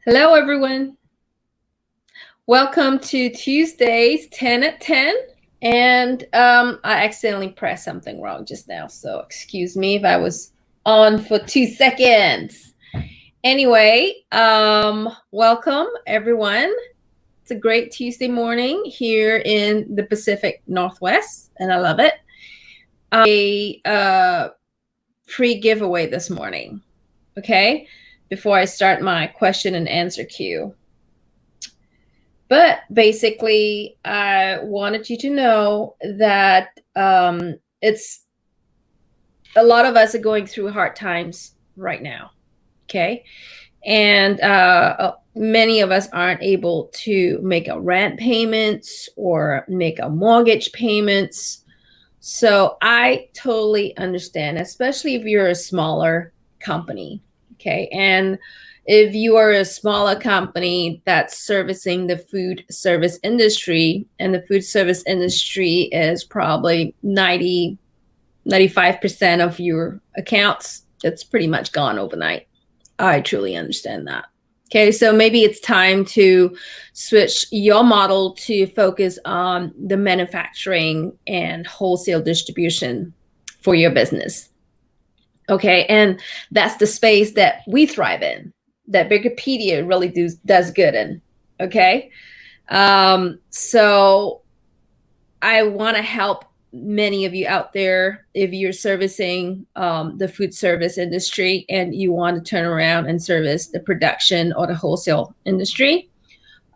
Hello, everyone. Welcome to Tuesday's 10 at 10. And I accidentally pressed something wrong just now, so excuse me if I was on for 2 seconds. Anyway, welcome, everyone. It's a great Tuesday morning here in the Pacific Northwest, and I love it. A free giveaway this morning, okay? Before I start my question and answer queue. But basically, I wanted you to know that it's a lot of us are going through hard times right now, okay? And many of us aren't able to make a rent payments or make a mortgage payments. So I totally understand, especially if you're a smaller company, okay? And if you are a smaller company that's servicing the food service industry, and the food service industry is probably 95% of your accounts, that's pretty much gone overnight. I truly understand that. Okay, so maybe it's time to switch your model to focus on the manufacturing and wholesale distribution for your business. Okay, and that's the space that we thrive in, that Wikipedia really does good in. Okay, so I want to help many of you out there. If you're servicing the food service industry and you want to turn around and service the production or the wholesale industry,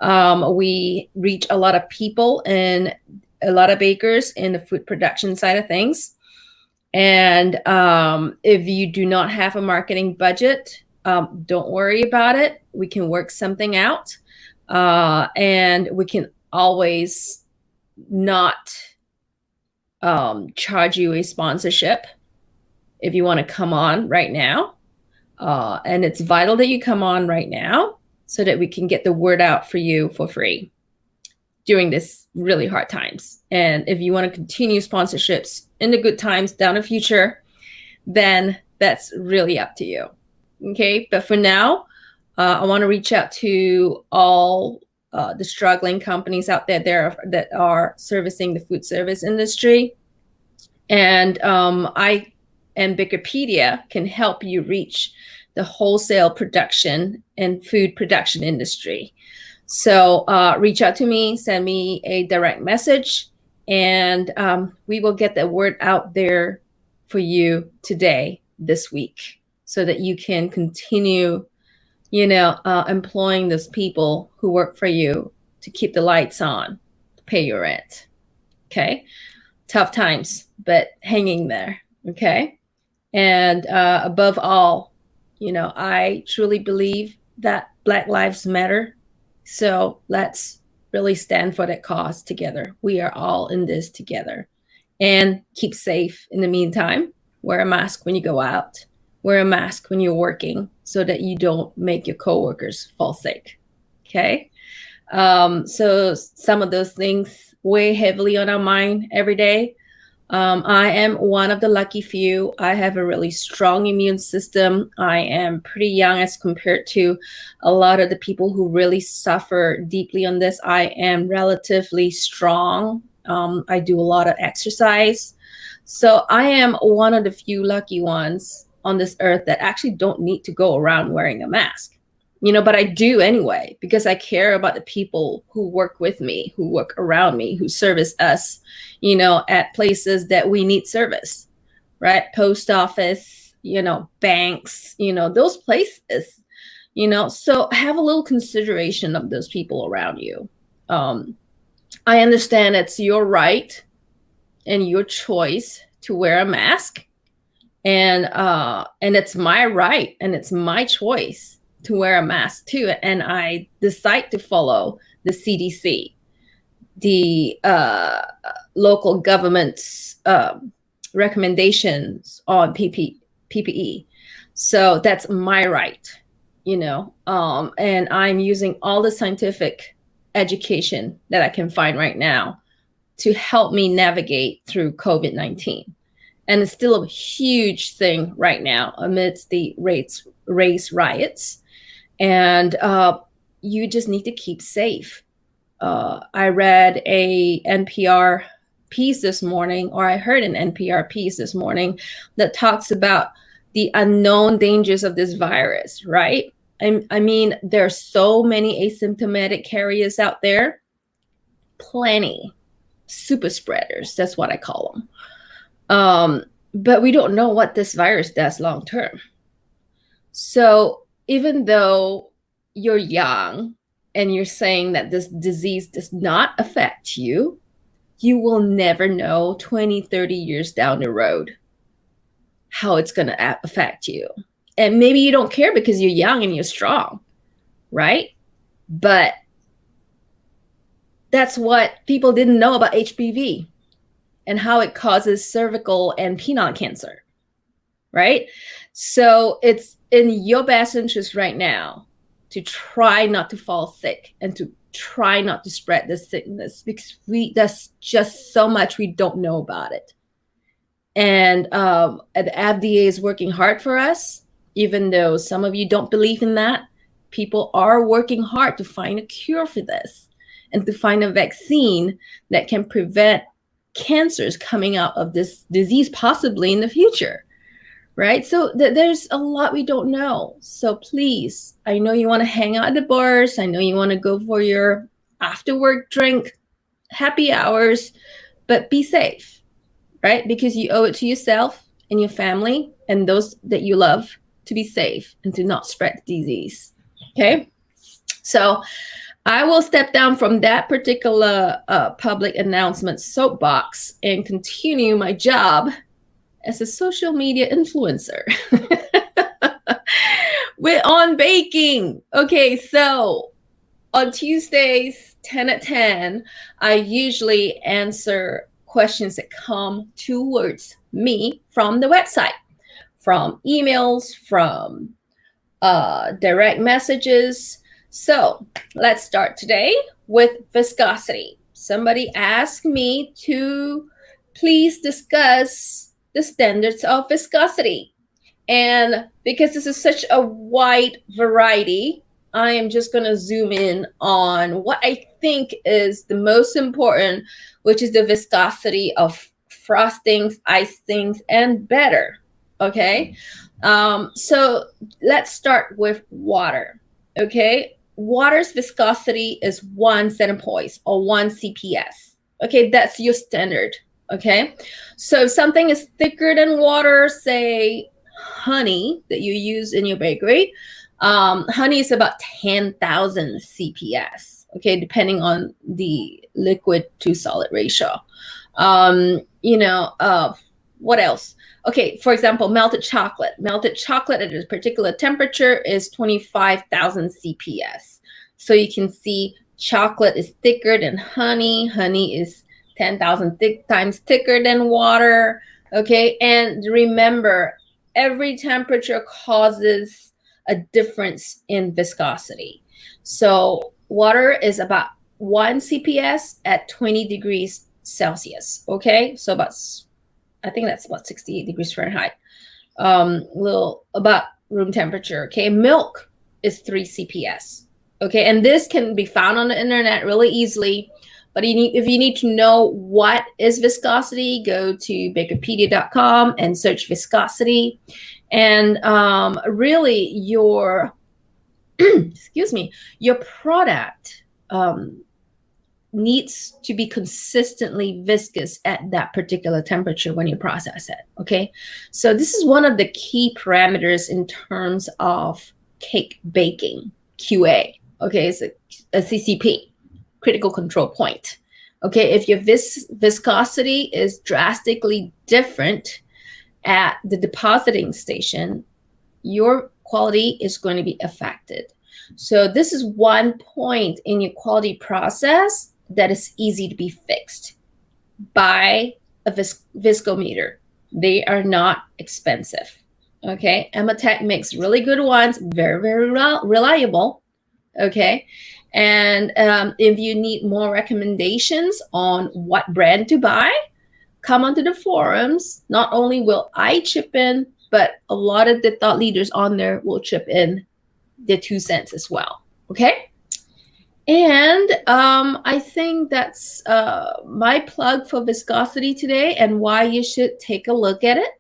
we reach a lot of people and a lot of bakers in the food production side of things. And if you do not have a marketing budget, don't worry about it. We can work something out, and we can always not charge you a sponsorship if you want to come on right now. And it's vital that you come on right now so that we can get the word out for you for free during this really hard times. And if you want to continue sponsorships in the good times down the future, then that's really up to you. Okay, but for now, I want to reach out to all the struggling companies out there that are servicing the food service industry. And I and Wikipedia can help you reach the wholesale production and food production industry. So reach out to me, send me a direct message, and we will get the word out there for you today, this week, so that you can continue, employing those people who work for you to keep the lights on, to pay your rent. Okay, tough times, but hanging there. Okay, and above all, I truly believe that Black Lives Matter. So let's really stand for that cause together. We are all in this together. And keep safe in the meantime. Wear a mask when you go out. Wear a mask when you're working so that you don't make your coworkers fall sick. Okay? So some of those things weigh heavily on our mind every day. I am one of the lucky few. I have a really strong immune system. I am pretty young as compared to a lot of the people who really suffer deeply on this. I am relatively strong. I do a lot of exercise. So I am one of the few lucky ones on this earth that actually don't need to go around wearing a mask. But I do anyway, because I care about the people who work with me, who work around me, who service us, at places that we need service, right? Post office, banks, those places, so have a little consideration of those people around you. I understand it's your right and your choice to wear a mask, and it's my right and it's my choice to wear a mask too. And I decide to follow the CDC, the local government's recommendations on PPE. So that's my right, and I'm using all the scientific education that I can find right now to help me navigate through COVID-19. And it's still a huge thing right now amidst the race riots. And you just need to keep safe. I read a NPR piece this morning, or I heard an NPR piece this morning that talks about the unknown dangers of this virus, right? I mean, there are so many asymptomatic carriers out there, plenty, super spreaders. That's what I call them. But we don't know what this virus does long term. So even though you're young and you're saying that this disease does not affect you, you will never know 20, 30 years down the road how it's going to affect you. And maybe you don't care because you're young and you're strong, right? But that's what people didn't know about HPV and how it causes cervical and penile cancer, right? So it's in your best interest right now to try not to fall sick and to try not to spread this sickness, because there's just so much we don't know about it. And the FDA is working hard for us, even though some of you don't believe in that. People are working hard to find a cure for this and to find a vaccine that can prevent cancers coming out of this disease possibly in the future, right? So there's a lot we don't know. So please, I know you want to hang out at the bars. I know you want to go for your after work drink, happy hours, but be safe, right? Because you owe it to yourself and your family and those that you love to be safe and to not spread the disease. Okay. So I will step down from that particular public announcement soapbox and continue my job as a social media influencer. We're on baking. Okay, so on Tuesdays, 10 at 10, I usually answer questions that come towards me from the website, from emails, from direct messages. So let's start today with viscosity. Somebody asked me to please discuss the standards of viscosity. And because this is such a wide variety, I am just going to zoom in on what I think is the most important, which is the viscosity of frostings, icings, and batter. Okay. So let's start with water. Okay. Water's viscosity is 1 centipoise or 1 CPS. Okay. That's your standard. Okay. So if something is thicker than water, say honey that you use in your bakery, honey is about 10,000 CPS. Okay. Depending on the liquid to solid ratio. What else? Okay, for example, melted chocolate. Melted chocolate at a particular temperature is 25,000 CPS. So you can see chocolate is thicker than honey. Honey is 10,000 times thicker than water. Okay, and remember, every temperature causes a difference in viscosity. So water is about 1 CPS at 20 degrees Celsius. Okay, so I think that's about 68 degrees Fahrenheit. About room temperature. Okay, milk is 3 CPS. Okay, and this can be found on the internet really easily. But if you need to know what is viscosity, go to bakerpedia.com and search viscosity. And really, your your product needs to be consistently viscous at that particular temperature when you process it. Okay, so this is one of the key parameters in terms of cake baking QA. Okay, it's a CCP, critical control point. Okay, if your viscosity is drastically different at the depositing station, your quality is going to be affected. So this is one point in your quality process that is easy to be fixed by a viscometer. They are not expensive. Okay, Ematech makes really good ones, very, very reliable. Okay, and if you need more recommendations on what brand to buy, come onto the forums. Not only will I chip in, but a lot of the thought leaders on there will chip in their 2 cents as well. Okay. And I think that's my plug for viscosity today and why you should take a look at it.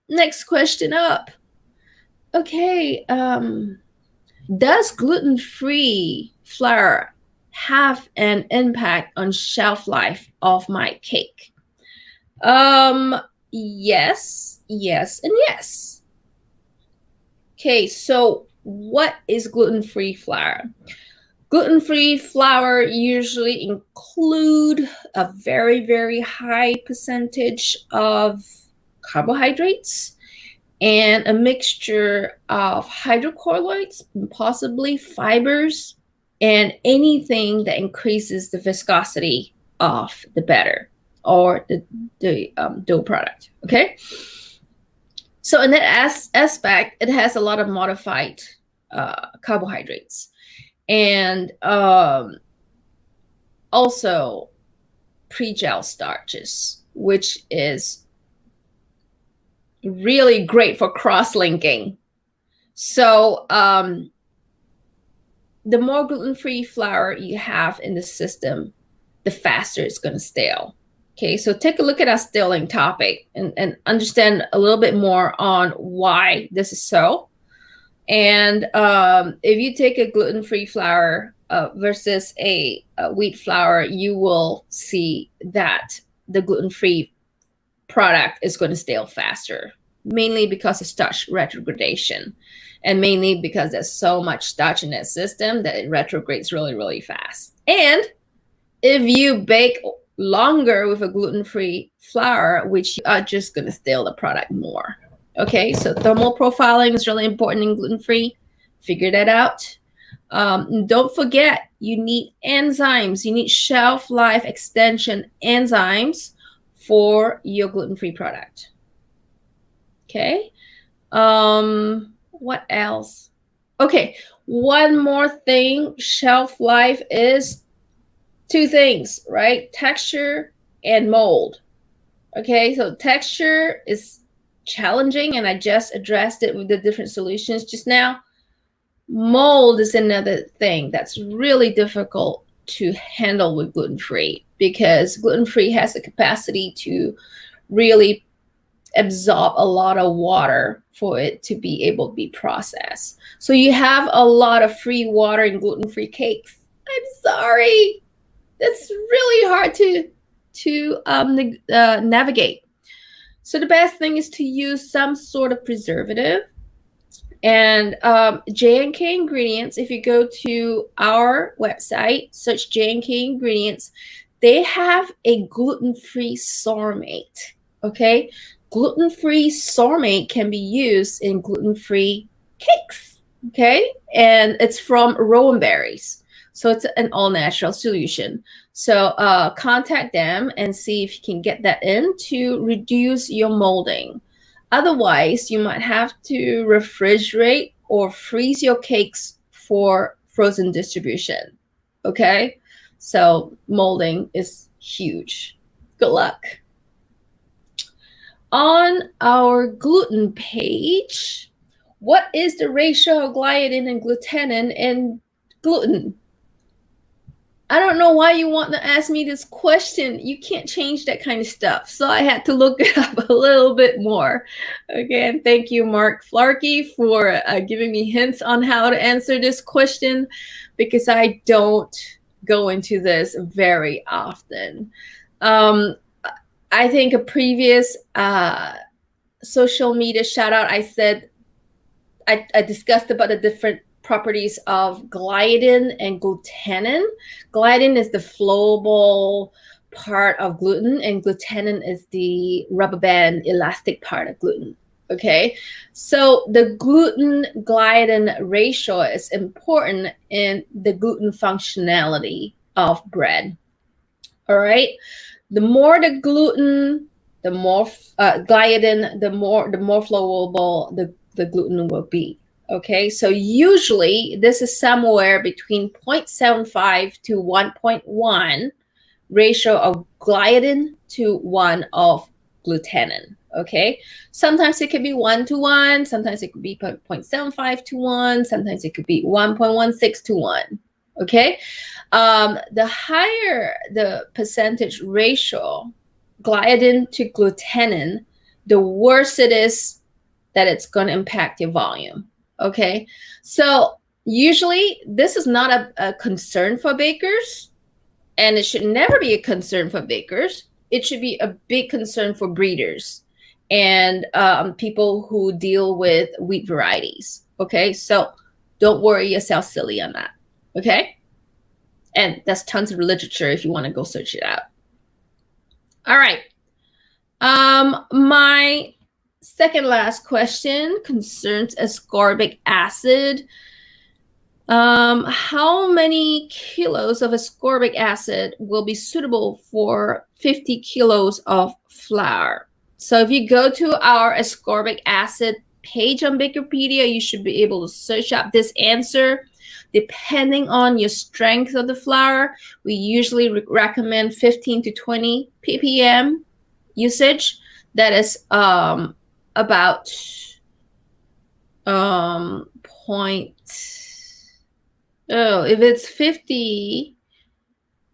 Next question up. Okay, does gluten-free flour have an impact on shelf life of my cake? Yes, yes, and yes. Okay, so what is gluten-free flour? Gluten-free flour usually include a very, very high percentage of carbohydrates and a mixture of hydrocolloids, possibly fibers, and anything that increases the viscosity of the batter or the dough product. Okay. So in that aspect, it has a lot of modified carbohydrates. And also pre-gel starches, which is really great for cross-linking. So the more gluten-free flour you have in the system, the faster it's going to stale. Okay, so take a look at our staling topic and understand a little bit more on why this is so. And if you take a gluten-free flour versus a wheat flour, you will see that the gluten-free product is going to stale faster, mainly because of starch retrogradation, and mainly because there's so much starch in that system that it retrogrades really, really fast. And if you bake longer with a gluten-free flour, which you are just going to stale the product more. Okay, so thermal profiling is really important in gluten-free. Figure that out. Don't forget, you need enzymes. You need shelf life extension enzymes for your gluten-free product. Okay. What else? Okay, one more thing. Shelf life is 2 things, right? Texture and mold. Okay, so texture is challenging, and I just addressed it with the different solutions just now. Mold is another thing that's really difficult to handle with gluten-free, because gluten-free has the capacity to really absorb a lot of water for it to be able to be processed. So you have a lot of free water in gluten-free cakes. I'm sorry. That's really hard to navigate. So the best thing is to use some sort of preservative. And J&K Ingredients, if you go to our website, search J&K Ingredients, they have a gluten-free sourmate. Okay, gluten-free sourmate can be used in gluten-free cakes. Okay, and it's from rowan berries, so it's an all-natural solution. So contact them and see if you can get that in to reduce your molding. Otherwise, you might have to refrigerate or freeze your cakes for frozen distribution. Okay, so molding is huge. Good luck. On our gluten page, what is the ratio of gliadin and glutenin in gluten? I don't know why you want to ask me this question. You can't change that kind of stuff. So I had to look it up a little bit more. Again, thank you, Mark Flarkey, for giving me hints on how to answer this question, because I don't go into this very often. I think a previous social media shout out, I said, I discussed about the different properties of gliadin and glutenin. Gliadin is the flowable part of gluten, and glutenin is the rubber band elastic part of gluten. Okay, so the gluten gliadin ratio is important in the gluten functionality of bread. All right, the more the gluten, the more gliadin, the more flowable the gluten will be. Okay, so usually this is somewhere between 0.75 to 1.1 ratio of gliadin to 1 of glutenin. Okay, sometimes it could be 1-to-1, sometimes it could be 0.75-to-1, sometimes it could be 1.16-to-1. Okay, the higher the percentage ratio, gliadin to glutenin, the worse it is that it's going to impact your volume. Okay, so usually this is not a concern for bakers, and it should never be a concern for bakers. It should be a big concern for breeders and people who deal with wheat varieties. Okay, so don't worry yourself silly on that. Okay, and that's tons of literature if you want to go search it out. All right. My second last question concerns ascorbic acid. How many kilos of ascorbic acid will be suitable for 50 kilos of flour? So if you go to our ascorbic acid page on Wikipedia, you should be able to search up this answer. Depending on your strength of the flour, we usually recommend 15 to 20 ppm usage. That is about if it's 50,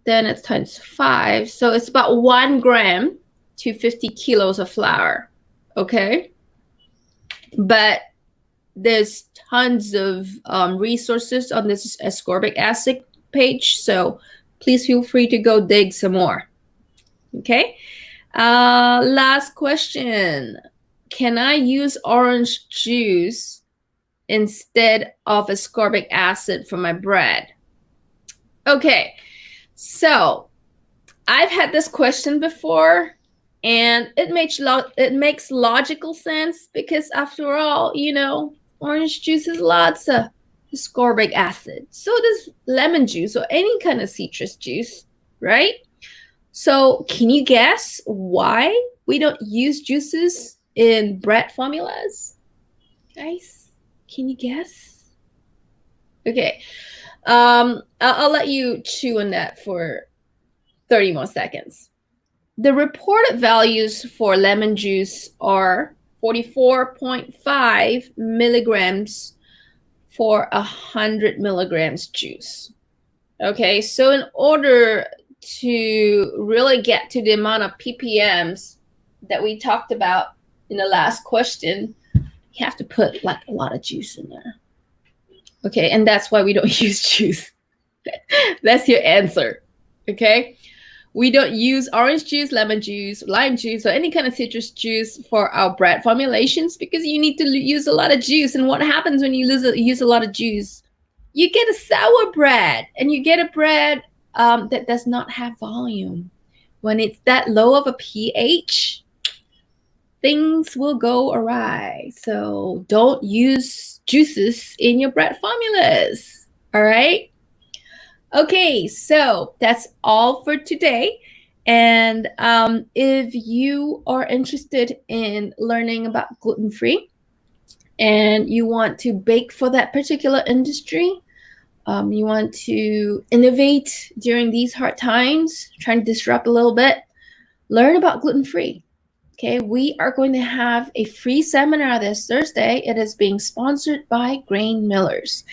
then it's times 5. So it's about 1 gram to 50 kilos of flour. Okay. But there's tons of resources on this ascorbic acid page. So please feel free to go dig some more. Okay. Last question. Can I use orange juice instead of ascorbic acid for my bread? Okay, so I've had this question before, and it makes logical sense because after all, you know, orange juice has lots of ascorbic acid. So does lemon juice or any kind of citrus juice, right? So can you guess why we don't use juices in bread formulas? Guys, can you guess? Okay. I'll let you chew on that for 30 more seconds. The reported values for lemon juice are 44.5 milligrams for 100 milligrams juice. Okay, so in order to really get to the amount of ppms that we talked about in the last question, you have to put like a lot of juice in there. Okay, and that's why we don't use juice. That's your answer. Okay, we don't use orange juice, lemon juice, lime juice, or any kind of citrus juice for our bread formulations because you need to use a lot of juice. And what happens when you use a lot of juice? You get a sour bread, and you get a bread that does not have volume. When it's that low of a pH, things will go awry. So don't use juices in your bread formulas. All right. Okay, so that's all for today. And if you are interested in learning about gluten-free and you want to bake for that particular industry, you want to innovate during these hard times, trying to disrupt a little bit, learn about gluten-free. Okay, we are going to have a free seminar this Thursday. It is being sponsored by Grain Millers.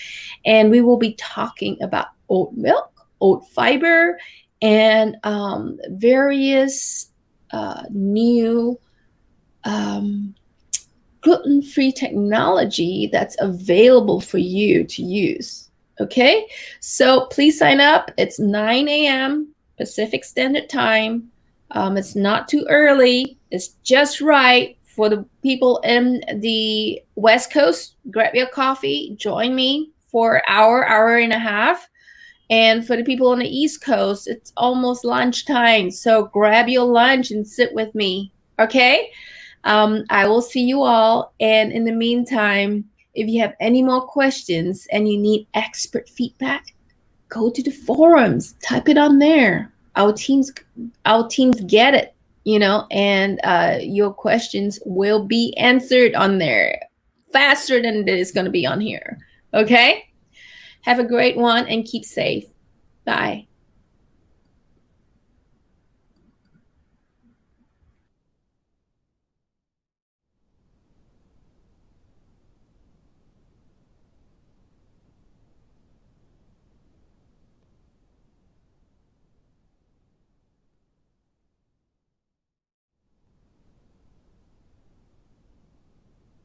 And we will be talking about oat milk, oat fiber, and various new gluten-free technology that's available for you to use. Okay, so please sign up. It's 9 a.m. Pacific Standard Time. It's not too early. It's just right for the people in the West Coast. Grab your coffee, join me for an hour and a half. And for the people on the East Coast, it's almost lunchtime. So grab your lunch and sit with me. Okay? I will see you all. And in the meantime, if you have any more questions and you need expert feedback, go to the forums, type it on there. Our teams get it, you know, and your questions will be answered on there faster than it is going to be on here. Okay? Have a great one and keep safe. Bye.